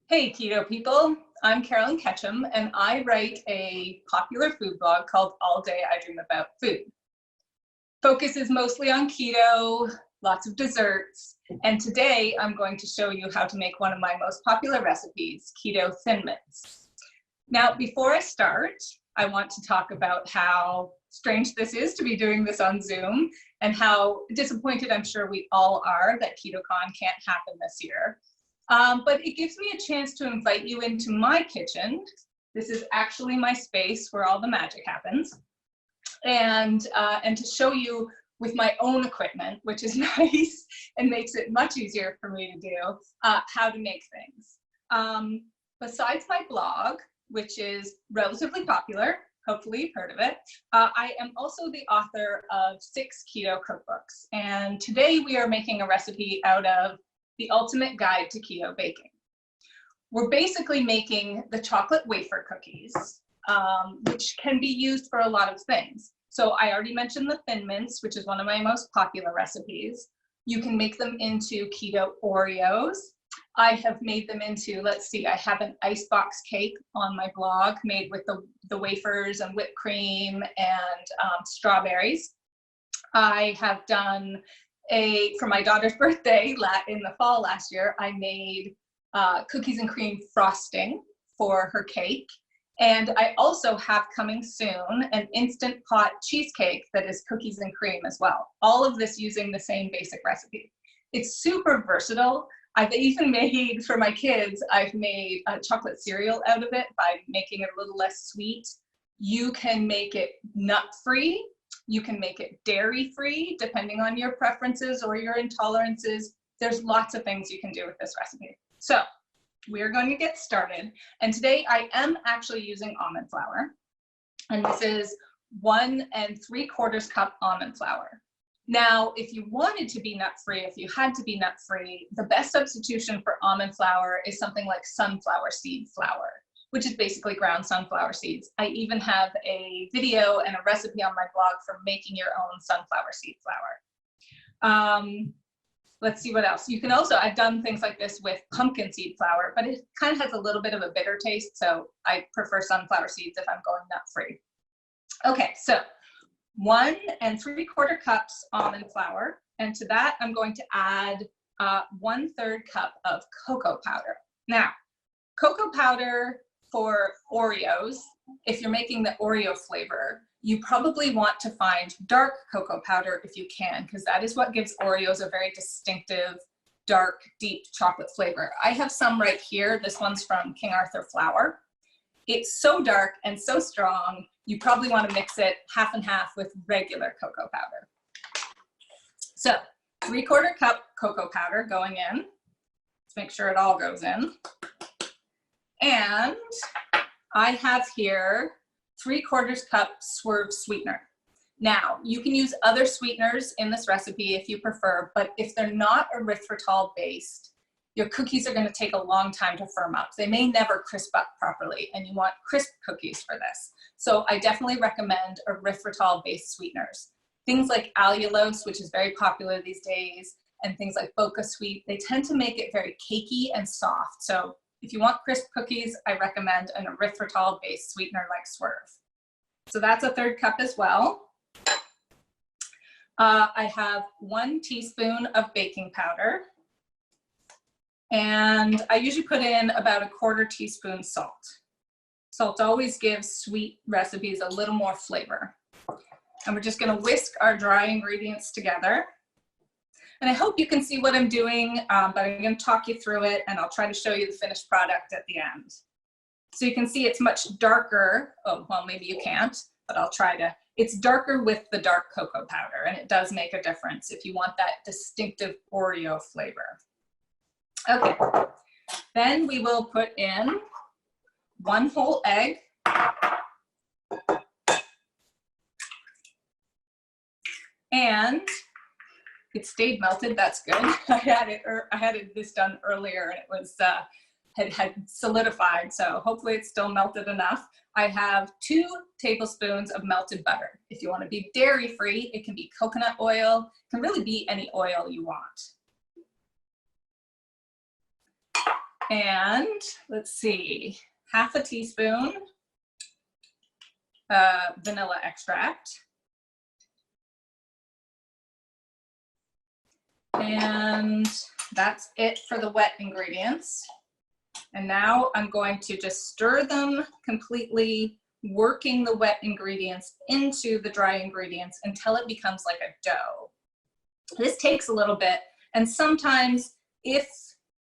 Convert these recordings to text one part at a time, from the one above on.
Hey keto people, I'm Carolyn Ketchum and I write a popular food blog called All Day I Dream About Food. Focus is mostly on keto, lots of desserts, and today I'm going to show you how to make one of my most popular recipes, keto thin mints. Now before I start, I want to talk about how strange this is to be doing this on Zoom and how disappointed I'm sure we all are that KetoCon can't happen this year. But it gives me a chance to invite you into my kitchen. This is actually my space where all the magic happens. And to show you with my own equipment, which is nice and makes it much easier for me to do, how to make things. Besides my blog, which is relatively popular, hopefully you've heard of it, I am also the author of 6 keto cookbooks. And today we are making a recipe out of The Ultimate Guide to Keto Baking. We're basically making the chocolate wafer cookies, which can be used for a lot of things. So I already mentioned the thin mints, which is one of my most popular recipes. You can make them into keto Oreos. I have made them into, let's see, I have an icebox cake on my blog made with the wafers and whipped cream and strawberries. I have done for my daughter's birthday in the fall last year, I made cookies and cream frosting for her cake. And I also have coming soon an Instant Pot cheesecake that is cookies and cream as well. All of this using the same basic recipe. It's super versatile. I've even made, for my kids, I've made a chocolate cereal out of it by making it a little less sweet. You can make it nut-free. You can make it dairy-free, depending on your preferences or your intolerances. There's lots of things you can do with this recipe. So we're going to get started. And today I am actually using almond flour. And this is 1 3/4 cup almond flour. Now, if you wanted to be nut-free, if you had to be nut-free, the best substitution for almond flour is something like sunflower seed flour, which is basically ground sunflower seeds. I even have a video and a recipe on my blog for making your own sunflower seed flour. Let's see what else. You can also, I've done things like this with pumpkin seed flour, but it kind of has a little bit of a bitter taste, so I prefer sunflower seeds if I'm going nut-free. Okay, so 1 3/4 cups almond flour, and to that I'm going to add 1/3 cup of cocoa powder. Now, cocoa powder for Oreos, if you're making the Oreo flavor, you probably want to find dark cocoa powder if you can, because that is what gives Oreos a very distinctive, dark, deep chocolate flavor. I have some right here. This one's from King Arthur flour. It's so dark and so strong, you probably want to mix it half and half with regular cocoa powder. So 3/4 cup cocoa powder going in. Let's make sure it all goes in. And I have here 3/4 cup swerve sweetener. Now, you can use other sweeteners in this recipe if you prefer, but if they're not erythritol based, your cookies are going to take a long time to firm up. They may never crisp up properly, and you want crisp cookies for this. So I definitely recommend erythritol-based sweeteners. Things like allulose, which is very popular these days, and things like Boca Sweet, they tend to make it very cakey and soft. So if you want crisp cookies, I recommend an erythritol-based sweetener like Swerve. So that's 1/3 cup as well. I have 1 teaspoon of baking powder. And I usually put in about 1/4 teaspoon salt. Salt always gives sweet recipes a little more flavor. And we're just going to whisk our dry ingredients together. And I hope you can see what I'm doing, but I'm going to talk you through it and I'll try to show you the finished product at the end. So you can see it's much darker. Oh, well, maybe you can't, but I'll try to. It's darker with the dark cocoa powder, and it does make a difference if you want that distinctive Oreo flavor. Okay, then we will put in 1 whole egg. And it stayed melted, that's good. I had this done earlier and it was had solidified, so hopefully it's still melted enough. I have 2 tablespoons of melted butter. If you want to be dairy free, it can be coconut oil, it can really be any oil you want. And let's see, half a teaspoon vanilla extract. And that's it for the wet ingredients. And now I'm going to just stir them completely, working the wet ingredients into the dry ingredients until it becomes like a dough. This takes a little bit, and sometimes if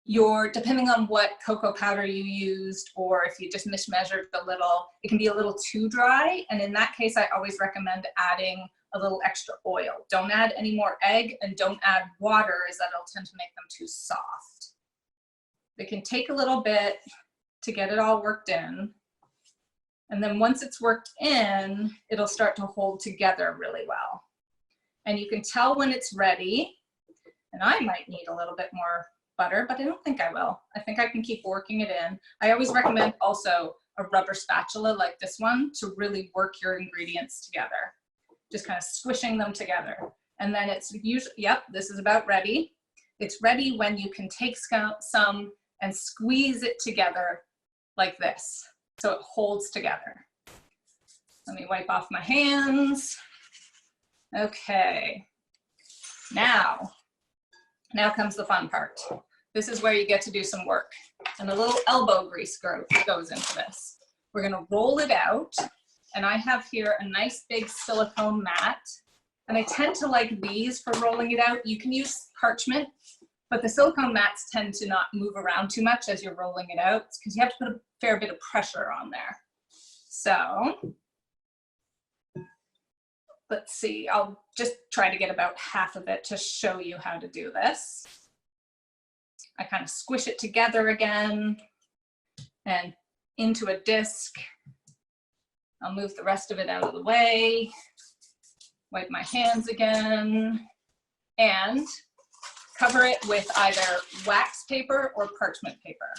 you're, depending on what cocoa powder you used, or if you just mismeasured a little, it can be a little too dry. And in that case, I always recommend adding a little extra oil. Don't add any more egg, and don't add water, as that'll tend to make them too soft. It can take a little bit to get it all worked in. And then once it's worked in, it'll start to hold together really well. And you can tell when it's ready. And I might need a little bit more butter, but I don't think I will. I think I can keep working it in. I always recommend also a rubber spatula like this one to really work your ingredients together. Just kind of squishing them together. And then it's usually, yep, this is about ready. It's ready when you can take some and squeeze it together like this, so it holds together. Let me wipe off my hands. Okay, now comes the fun part. This is where you get to do some work, and a little elbow grease goes into this. We're gonna roll it out, and I have here a nice big silicone mat, and I tend to like these for rolling it out. You can use parchment, but the silicone mats tend to not move around too much as you're rolling it out, because you have to put a fair bit of pressure on there. So let's see, I'll just try to get about half of it to show you how to do this. I kind of squish it together again and into a disc. I'll move the rest of it out of the way, wipe my hands again, and cover it with either wax paper or parchment paper.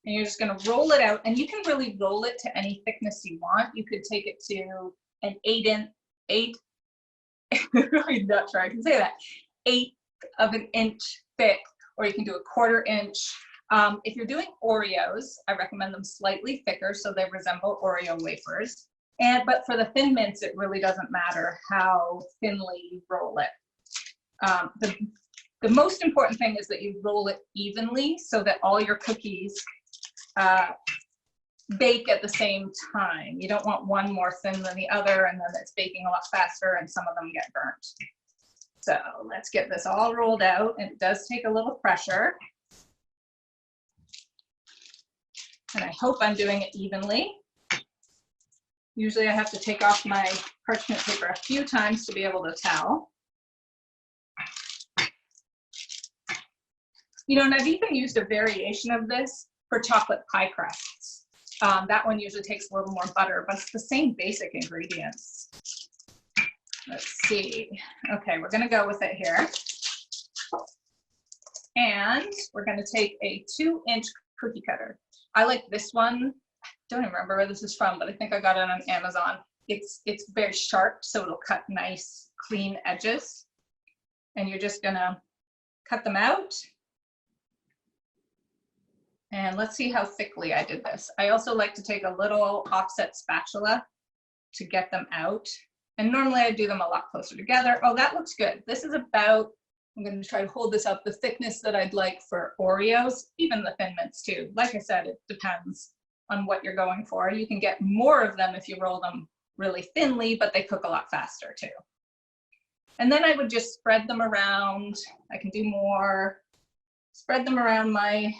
And you're just gonna roll it out, and you can really roll it to any thickness you want. You could take it to an 8 really not sure I can say that, 1/8 of an inch thick, or you can do a 1/4 inch. If you're doing Oreos, I recommend them slightly thicker so they resemble Oreo wafers. But for the Thin Mints, it really doesn't matter how thinly you roll it. The most important thing is that you roll it evenly so that all your cookies bake at the same time. You don't want one more thin than the other, and then it's baking a lot faster and some of them get burnt. So let's get this all rolled out, and it does take a little pressure. And I hope I'm doing it evenly. Usually I have to take off my parchment paper a few times to be able to tell. You know, and I've even used a variation of this for chocolate pie crusts. That one usually takes a little more butter, but it's the same basic ingredients. Let's see. Okay, we're gonna go with it here. And we're gonna take a 2-inch cookie cutter. I like this one. I don't even remember where this is from, but I think I got it on Amazon. It's very sharp, so it'll cut nice, clean edges. And you're just gonna cut them out. And let's see how thickly I did this. I also like to take a little offset spatula to get them out. And normally I do them a lot closer together. Oh, that looks good. This is about, I'm going to try to hold this up, the thickness that I'd like for Oreos, even the Thin Mints too. Like I said, it depends on what you're going for. You can get more of them if you roll them really thinly, but they cook a lot faster too. And then I would just spread them around. I can do more. Spread them around my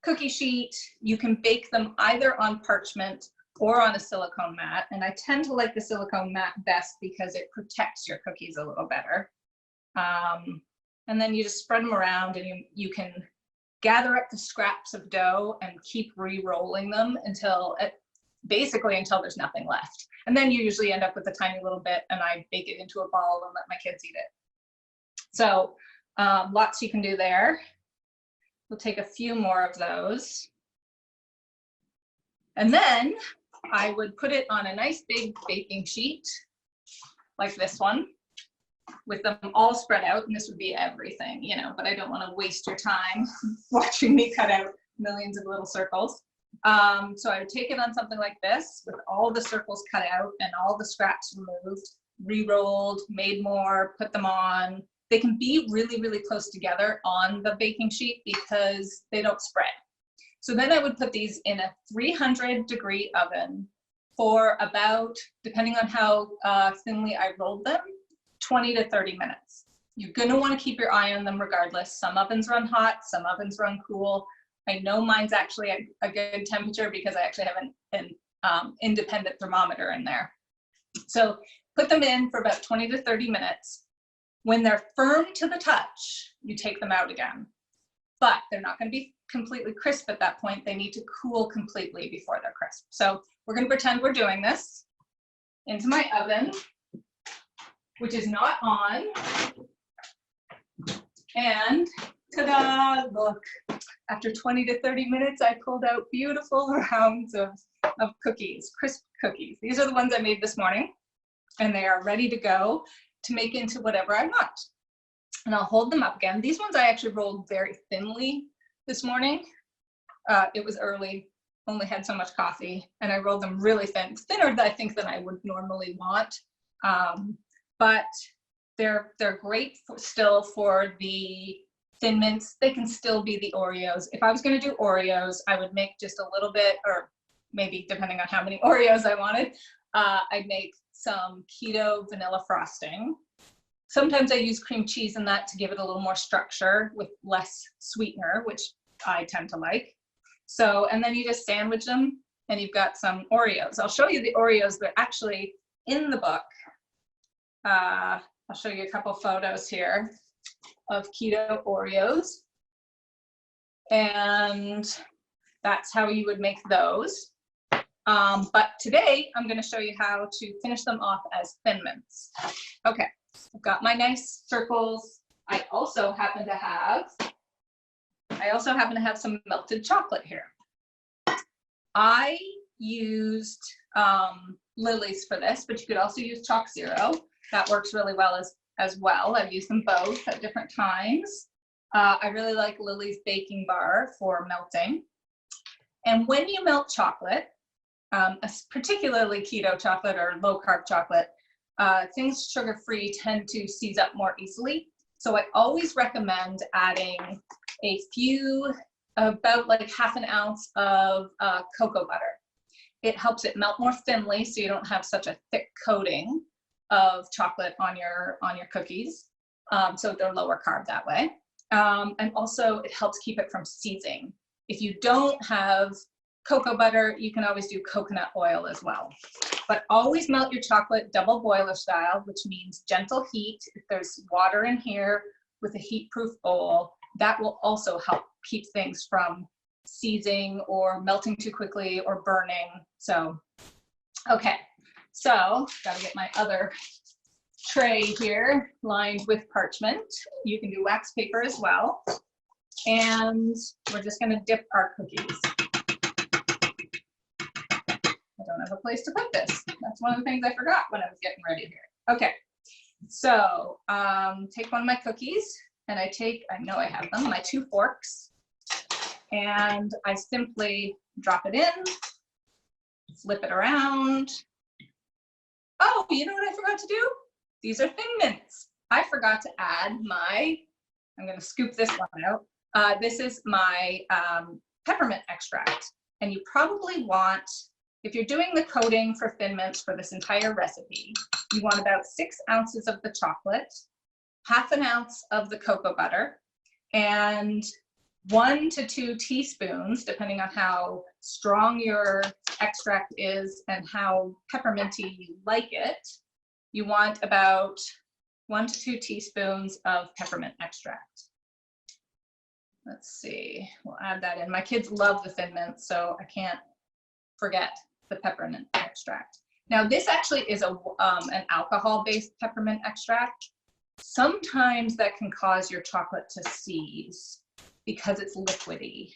cookie sheet. You can bake them either on parchment or on a silicone mat. And I tend to like the silicone mat best because it protects your cookies a little better. And then you just spread them around, and you can gather up the scraps of dough and keep re-rolling them until basically until there's nothing left. And then you usually end up with a tiny little bit, and I bake it into a ball and let my kids eat it. So lots you can do there. We'll take a few more of those. And then I would put it on a nice big baking sheet like this one. with them all spread out, and this would be everything, you know, but I don't want to waste your time watching me cut out millions of little circles. So I would take it on something like this with all the circles cut out and all the scraps removed, re-rolled, made more, put them on. They can be really, really close together on the baking sheet because they don't spread. So then I would put these in a 300-degree oven for about, depending on how thinly I rolled them, 20 to 30 minutes. You're gonna wanna keep your eye on them regardless. Some ovens run hot, some ovens run cool. I know mine's actually a good temperature because I actually have an independent thermometer in there. So put them in for about 20 to 30 minutes. When they're firm to the touch, you take them out again. But they're not going to be completely crisp at that point. They need to cool completely before they're crisp. So we're going to pretend we're doing this into my oven, which is not on. And ta-da, look. After 20 to 30 minutes, I pulled out beautiful rounds of cookies, crisp cookies. These are the ones I made this morning, and they are ready to go to make into whatever I want. And I'll hold them up again. These ones I actually rolled very thinly this morning. It was early, only had so much coffee, and I rolled them really thin, thinner I think than I would normally want. But they're great still for the Thin Mints. They can still be the Oreos. If I was going to do Oreos, I would make just a little bit, or maybe depending on how many Oreos I wanted, I'd make some keto vanilla frosting. Sometimes I use cream cheese in that to give it a little more structure with less sweetener, which I tend to like. So, and then you just sandwich them and you've got some Oreos. I'll show you the Oreos. They're actually in the book. I'll show you a couple photos here of keto Oreos. And that's how you would make those. But today I'm going to show you how to finish them off as Thin Mints. Okay, I've got my nice circles. I also happen to have some melted chocolate here. I used Lily's for this, but you could also use Chalk Zero. That works really well as well. I've used them both at different times. I really like Lily's baking bar for melting. And when you melt chocolate, particularly keto chocolate or low carb chocolate, things sugar-free tend to seize up more easily. So I always recommend adding a few, about like half an ounce of cocoa butter. It helps it melt more thinly so you don't have such a thick coating of chocolate on your cookies. So they're lower carb that way. And also it helps keep it from seizing. If you don't have cocoa butter, you can always do coconut oil as well. But always melt your chocolate double boiler style, which means gentle heat. If there's water in here with a heat-proof bowl, that will also help keep things from seizing or melting too quickly or burning. So, okay, so gotta get my other tray here lined with parchment. You can do wax paper as well. And we're just gonna dip our cookies. I don't have a place to put this. That's one of the things I forgot when I was getting ready here. Okay, so take one of my cookies, and I know I have them, my 2 forks, and I simply drop it in, flip it around. Oh, you know what I forgot to do? These are Thin Mints. I forgot to add I'm gonna scoop this one out. This is my peppermint extract, and you probably want, if you're doing the coating for Thin Mints for this entire recipe, you want about 6 ounces of the chocolate, half an ounce of the cocoa butter, and 1 to 2 teaspoons, depending on how strong your extract is and how pepperminty you like it. You want about 1 to 2 teaspoons of peppermint extract. Let's see, we'll add that in. My kids love the Thin Mints, so I can't forget the peppermint extract. Now this actually is an alcohol-based peppermint extract. Sometimes that can cause your chocolate to seize because it's liquidy.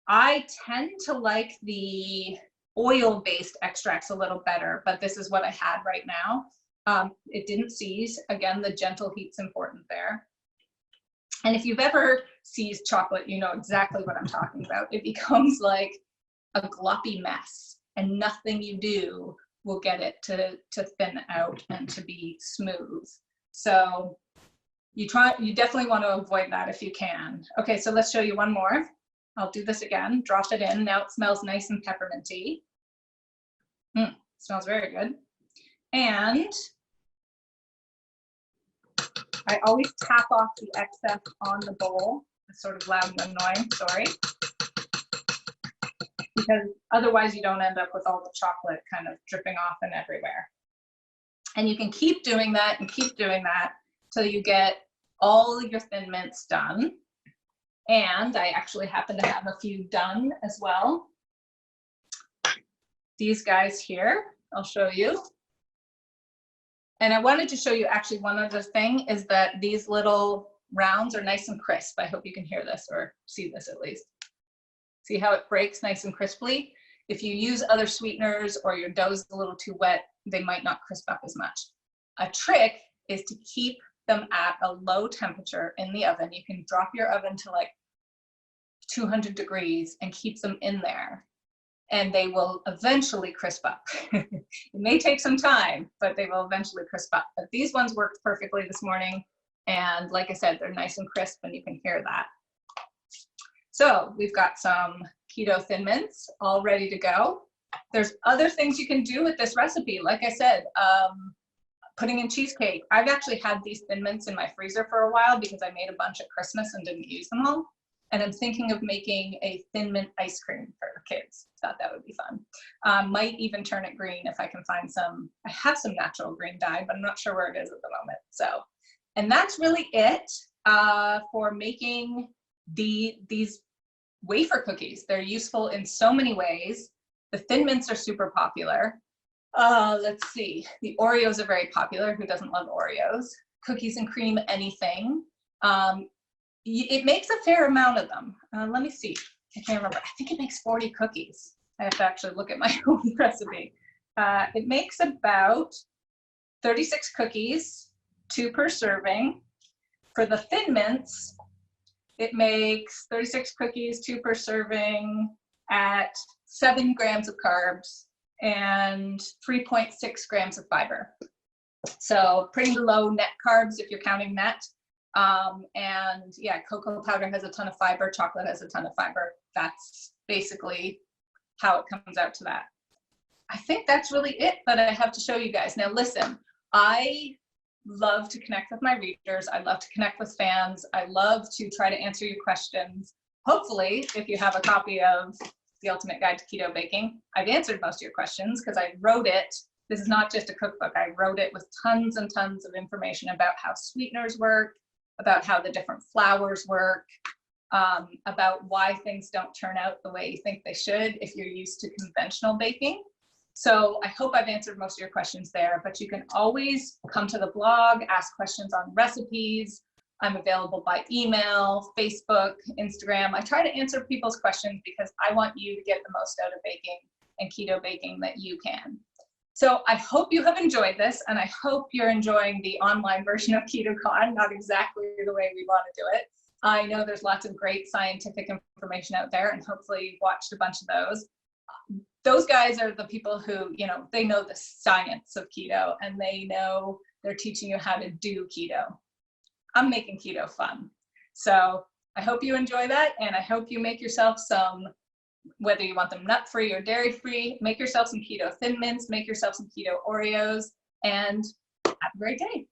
I tend to like the oil-based extracts a little better, but this is what I had right now. It didn't seize. Again, the gentle heat's important there. And if you've ever seized chocolate, you know exactly what I'm talking about. It becomes like a gloppy mess, and nothing you do will get it to thin out and to be smooth. So you definitely want to avoid that if you can. Okay, so let's show you one more. I'll do this again, drop it in. Now it smells nice and pepperminty. Smells very good. And I always tap off the excess on the bowl. It's sort of loud and annoying, sorry. Because otherwise you don't end up with all the chocolate kind of dripping off and everywhere. And you can keep doing that and keep doing that till you get all your Thin Mints done. And I actually happen to have a few done as well. These guys here, I'll show you. And I wanted to show you actually one other thing is that these little rounds are nice and crisp. I hope you can hear this or see this at least. See how it breaks nice and crisply? If you use other sweeteners or your dough's a little too wet, they might not crisp up as much. A trick is to keep them at a low temperature in the oven. You can drop your oven to like 200 degrees and keep them in there, and they will eventually crisp up. It may take some time, but they will eventually crisp up. But these ones worked perfectly this morning. And like I said, they're nice and crisp and you can hear that. So we've got some keto Thin Mints all ready to go. There's other things you can do with this recipe. Like I said, putting in cheesecake. I've actually had these Thin Mints in my freezer for a while because I made a bunch at Christmas and didn't use them all. And I'm thinking of making a Thin Mint ice cream for kids. Thought that would be fun. Might even turn it green if I can find some. I have some natural green dye, but I'm not sure where it is at the moment. So, and that's really it for making these wafer cookies. They're useful in so many ways. The Thin Mints are super popular. Let's see. The Oreos are very popular. Who doesn't love Oreos? Cookies and cream, anything. It makes a fair amount of them. Let me see. I can't remember. I think it makes 40 cookies. I have to actually look at my own recipe. It makes about 36 cookies, 2 per serving. For the Thin Mints, it makes 36 cookies, 2 per serving at 7 grams of carbs and 3.6 grams of fiber. So pretty low net carbs if you're counting net. And yeah, cocoa powder has a ton of fiber, chocolate has a ton of fiber. That's basically how it comes out to that. I think that's really it that I have to show you guys. Now listen, I love to connect with my readers. I love to connect with fans. I love to try to answer your questions. Hopefully, if you have a copy of The Ultimate Guide to Keto Baking, I've answered most of your questions because I wrote it. This is not just a cookbook. I wrote it with tons and tons of information about how sweeteners work, about how the different flours work, about why things don't turn out the way you think they should if you're used to conventional baking. So I hope I've answered most of your questions there, but you can always come to the blog, ask questions on recipes. I'm available by email, Facebook, Instagram. I try to answer people's questions because I want you to get the most out of baking and keto baking that you can. So I hope you have enjoyed this, and I hope you're enjoying the online version of KetoCon, not exactly the way we want to do it. I know there's lots of great scientific information out there, and hopefully you've watched a bunch of those. Those guys are the people who, you know, they know the science of keto, and they know they're teaching you how to do keto. I'm making keto fun. So I hope you enjoy that, and I hope you make yourself some, whether you want them nut-free or dairy-free, make yourself some keto Thin Mints, make yourself some keto Oreos, and have a great day.